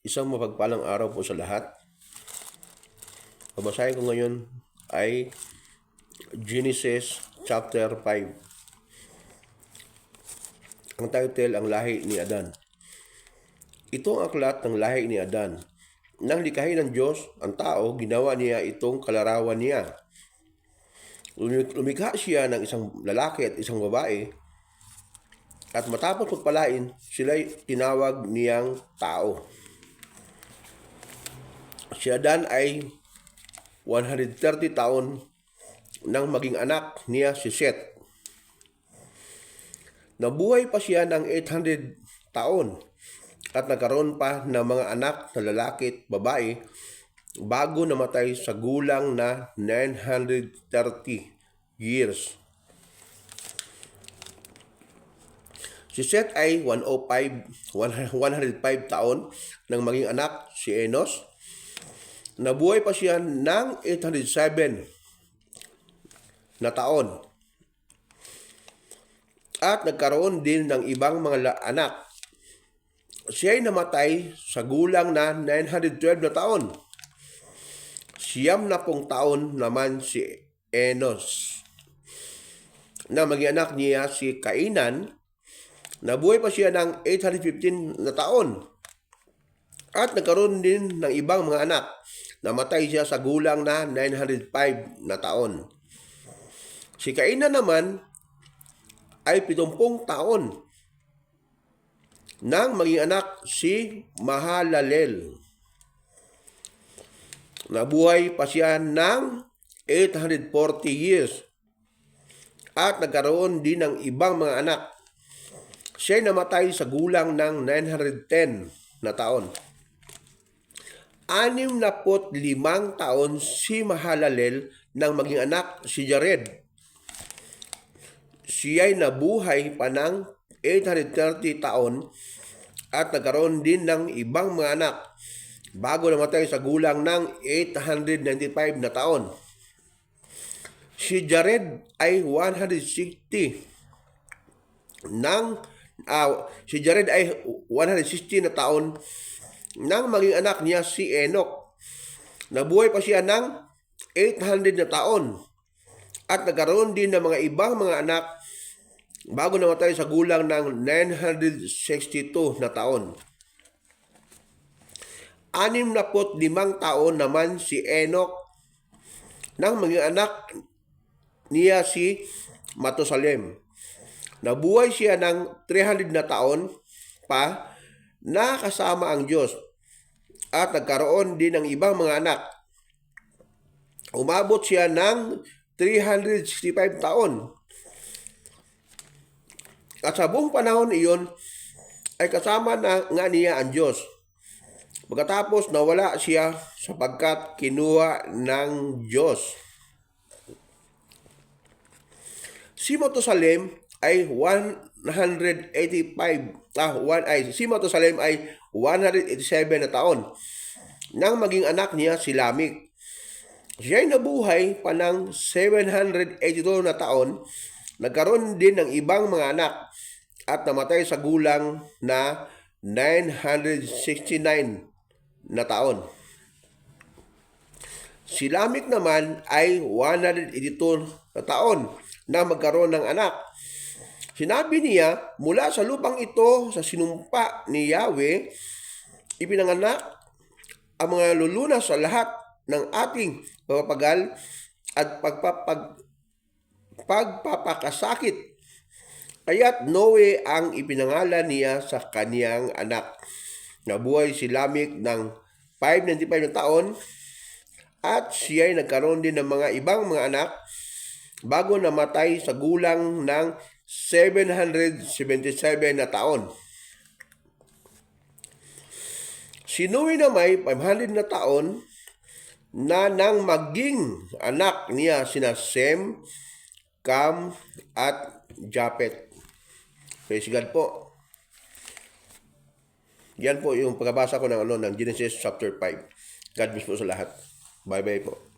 Isang mapagpalang araw po sa lahat. Babasahin ko ngayon ay Genesis chapter 5. Ang title, ang lahi ni Adan. Ito ang aklat ng lahi ni Adan. Nang likhain ng Diyos ang tao, ginawa niya itong kalarawan niya. Lumikha siya ng isang lalaki at isang babae, at matapos pagpalain, sila'y tinawag niyang tao. Si Adan ay 130 taon nang maging anak niya si Seth. Nabuhay pa siya ng 800 taon at nagkaroon pa ng mga anak na lalaki at babae bago namatay sa gulang na 930 years. Si Seth ay 105 taon nang maging anak si Enos. Nabuhay pa siya ng 807 na taon at nagkaroon din ng ibang mga anak. Siya ay namatay sa gulang na 912 na taon. 90 taon naman si Enos na maging anak niya si Kainan. Nabuhay pa siya ng 815 na taon at nagkaroon din ng ibang mga anak. Namatay siya sa gulang na 905 na taon. Si Kainan naman ay 70 taon nang maging anak si Mahalalel. Nabuhay pa siya ng 840 years at nagkaroon din ng ibang mga anak. Siya ay namatay sa gulang ng 910 na taon. 65 taon si Mahalalel nang maging anak si Jared. Siya ay nabuhay pa ng 830 taon at nagkaroon din ng ibang mga anak bago namatay sa gulang ng 895 na taon. Si Jared ay 160 na taon nang maging anak niya si Enoch. Nabuhay pa siya ng 800 na taon at nagkaroon din ng mga ibang mga anak bago namatay sa gulang ng 962 na taon. 65 taon naman si Enoch nang maging anak niya si Matusalem. Nabuhay siya ng 300 na taon pa na kasama ang Diyos at nagkaroon din ng ibang mga anak. Umabot siya ng 365 taon. At sa buong panahon iyon ay kasama na nga niya ang Diyos. Pagkatapos nawala siya sapagkat kinuha ng Diyos. Si Matusalem ay 187 na taon nang maging anak niya si Lamik. Siya ay nabuhay pa ng 782 na taon, nagkaroon din ng ibang mga anak at namatay sa gulang na 969 na taon. Si Lamik naman ay 182 na taon na magkaroon ng anak. Sinabi niya, mula sa lupang ito, sa sinumpa ni Yahweh, ipinanganak ang mga lulunas sa lahat ng ating pagpapagal at pagpapakasakit. Kaya't Noe ang ipinangalan niya sa kaniyang anak. Nabuhay si Lamik ng 595 na taon at siya ay nagkaroon din ng mga ibang mga anak bago namatay sa gulang ng 777 na taon. Si Noe na may 500 na taon na nang maging anak niya sina Sem, Cam at Japhet. Praise God po. Yan po yung pagbabasa ko ng Genesis chapter 5. God bless po sa lahat. Bye-bye po.